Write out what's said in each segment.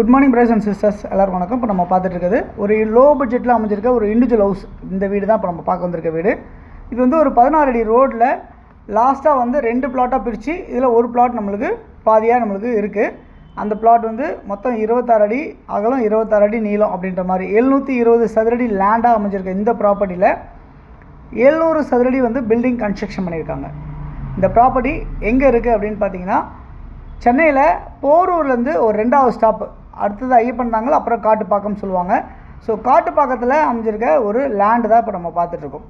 Good morning brothers and sisters, எல்லாருக்கும் வணக்கம். இப்போ நம்ம பார்த்துட்டு இருக்கிறது ஒரு லோ பட்ஜெட்டில் அமைஞ்சிருக்க ஒரு இண்டிவிஜுவல் ஹவுஸ். இந்த வீடு தான் இப்போ நம்ம பார்க்க வந்திருக்க வீடு. இது வந்து ஒரு 16 அடி ரோட்டில் லாஸ்ட்டாக வந்து 2 பிளாட்டாக பிரித்து இதில் ஒரு பிளாட் நம்மளுக்கு பாதியாக நம்மளுக்கு இருக்குது. அந்த பிளாட் வந்து மொத்தம் 26 அடி அகலம், 26 அடி நீளம் அப்படின்ற மாதிரி 720 சதுரடி லேண்டாக அமைஞ்சிருக்க இந்த ப்ராப்பர்ட்டியில் 700 சதுரடி வந்து பில்டிங் கன்ஸ்ட்ரக்ஷன் பண்ணியிருக்காங்க. இந்த ப்ராப்பர்ட்டி எங்கே இருக்குது அப்படின்னு பார்த்தீங்கன்னா, சென்னையில் போரூர்லேருந்து ஒரு 2வது ஸ்டாப்பு, அடுத்தது ஐயப்பன் தாங்கல், அப்புறம் காட்டுப்பாக்கம்னு சொல்லுவாங்க. ஸோ காட்டுப்பாக்கத்தில் அமைஞ்சிருக்க ஒரு லேண்டு தான் இப்போ நம்ம பார்த்துட்ருக்கோம்.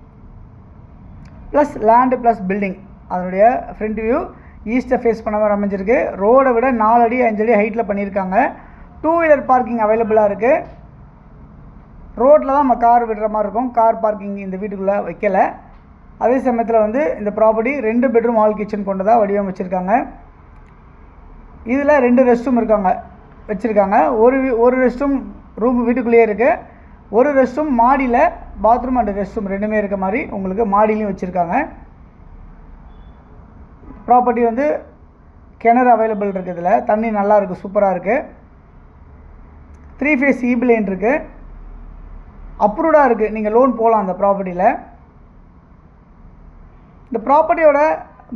ப்ளஸ் லேண்டு ப்ளஸ் பில்டிங், அதனுடைய ஃப்ரண்ட் வியூ ஈஸ்ட்டை ஃபேஸ் பண்ண மாதிரி அமைஞ்சிருக்கு. ரோடை விட 4 அடி 5 அடி ஹைட்டில் பண்ணியிருக்காங்க. 2 வீலர் பார்க்கிங் அவைலபிளாக இருக்குது. ரோட்டில் தான் நம்ம கார் விடுற மாதிரி இருக்கும். கார் பார்க்கிங் இந்த வீட்டுக்குள்ளே வைக்கலை. அதே சமயத்தில் வந்து இந்த ப்ராப்பர்ட்டி 2 பெட்ரூம் ஹால் கிச்சன் கொண்டதாக வடிவமைச்சிருக்காங்க. இதில் 2 ரெஸ்ட் ரூம் வச்சுருக்காங்க. ஒரு ரெஸ்ட் ரூம் வீட்டுக்குள்ளேயே இருக்குது. ஒரு ரெஸ்ட் ரூம் மாடியில் பாத்ரூம் அண்ட் ரெஸ்ட் ரூம் ரெண்டுமே இருக்க மாதிரி உங்களுக்கு மாடிலையும் வச்சுருக்காங்க. ப்ராப்பர்ட்டி வந்து கிணறு அவைலபிள் இருக்குது. இதில் தண்ணி நல்லா இருக்குது, சூப்பராக இருக்குது. 3 ஃபேஸ் ஈபி லைன் இருக்குது. அப்ரூவ்டாக இருக்குது, நீங்கள் லோன் போகலாம் அந்த ப்ராப்பர்ட்டியில். இந்த ப்ராப்பர்ட்டியோட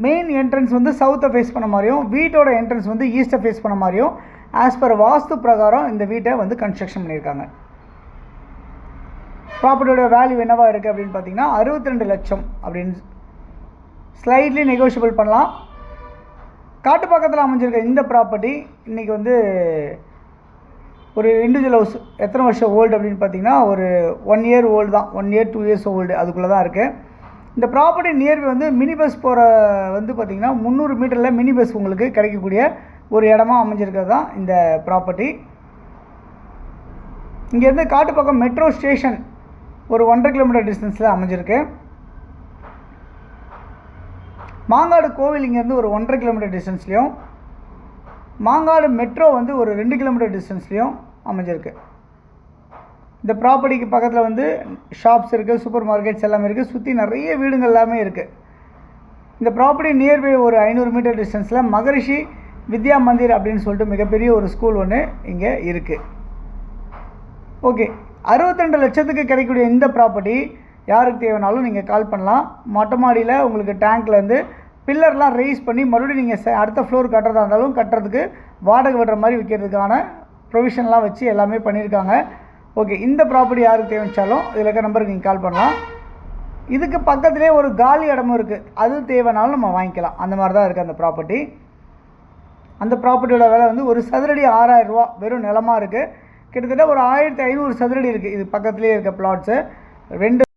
மெயின் என்ட்ரன்ஸ் வந்து சவுத்தை ஃபேஸ் பண்ண மாதிரியும், வீட்டோட என்ட்ரன்ஸ் வந்து ஈஸ்ட்டை ஃபேஸ் பண்ண மாதிரியும் ஆஸ் பர் வாஸ்து பிரகாரம் இந்த வீட்டை வந்து கன்ஸ்ட்ரக்ஷன் பண்ணியிருக்காங்க. ப்ராப்பர்ட்டியோட வேல்யூ என்னவாக இருக்குது அப்படின்னு பார்த்தீங்கன்னா 62 லட்சம் அப்படின்னு ஸ்லைட்லி நெகோஷியபிள் பண்ணலாம். காட்டுப்பாக்கத்தில் அமைஞ்சிருக்க இந்த ப்ராப்பர்ட்டி இன்றைக்கி வந்து ஒரு இண்டிவிஜுவல் ஹவுஸ் எத்தனை வருஷம் ஓல்டு அப்படின்னு பார்த்தீங்கன்னா ஒரு 1 இயர் ஓல்டு தான், 1 இயர் 2 இயர்ஸ் ஓல்டு அதுக்குள்ளே தான் இருக்குது. இந்த ப்ராப்பர்ட்டி நியர்பை வந்து மினி பஸ் போகிற வந்து பார்த்திங்கன்னா 300 மீட்டரில் மினி பஸ் உங்களுக்கு கிடைக்கக்கூடிய ஒரு இடமா அமைஞ்சிருக்கிறது தான் இந்த ப்ராப்பர்ட்டி. இங்கேருந்து காட்டுப்பாக்கம் மெட்ரோ ஸ்டேஷன் ஒரு 1.5 கிலோமீட்டர் டிஸ்டன்ஸில் அமைஞ்சிருக்கு. மாங்காடு கோவில் இங்கேருந்து ஒரு 1.5 கிலோமீட்டர் டிஸ்டன்ஸ்லேயும், மாங்காடு மெட்ரோ வந்து ஒரு 2 கிலோமீட்டர் டிஸ்டன்ஸ்லேயும் அமைஞ்சிருக்கு. இந்த ப்ராப்பர்ட்டிக்கு பக்கத்தில் வந்து ஷாப்ஸ் இருக்குது, சூப்பர் மார்க்கெட்ஸ் எல்லாமே இருக்குது. சுற்றி நிறைய வீடுங்கள் எல்லாமே இருக்குது. இந்த ப்ராப்பர்ட்டி நியர்பை ஒரு 500 மீட்டர் டிஸ்டன்ஸில் மகரிஷி வித்யா மந்திர் அப்படின்னு சொல்லிட்டு மிகப்பெரிய ஒரு ஸ்கூல் ஒன்று இங்கே இருக்குது. ஓகே, 62 லட்சத்துக்கு கிடைக்கக்கூடிய இந்த ப்ராப்பர்ட்டி யாருக்கு தேவைனாலும் நீங்கள் கால் பண்ணலாம். மொட்டை மாடியில் உங்களுக்கு டேங்க்லேருந்து பில்லர்லாம் ரைஸ் பண்ணி மறுபடியும் நீங்கள் அடுத்த ஃப்ளோர் கட்டுறதா இருந்தாலும் கட்டுறதுக்கு வாடகை விடுற மாதிரி விற்கிறதுக்கான ப்ரொவிஷன்லாம் வச்சு எல்லாமே பண்ணியிருக்காங்க. ஓகே, இந்த ப்ராப்பர்ட்டி யாருக்கு தேவைச்சாலும் இதில் இருக்க நம்பருக்கு நீங்கள் கால் பண்ணலாம். இதுக்கு பக்கத்துலேயே ஒரு காலி இடமும் இருக்குது, அது தேவைனாலும் நம்ம வாங்கிக்கலாம். அந்த மாதிரி தான் இருக்குது அந்த ப்ராப்பர்ட்டி. அந்த ப்ராப்பர்ட்டியோட விலை வந்து ஒரு சதுரடி 6000 ரூபா வெறும் நிலமாக இருக்குது. கிட்டத்தட்ட ஒரு 1500 சதுரடி இருக்குது. இது பக்கத்துலேயே இருக்க பிளாட்ஸு 2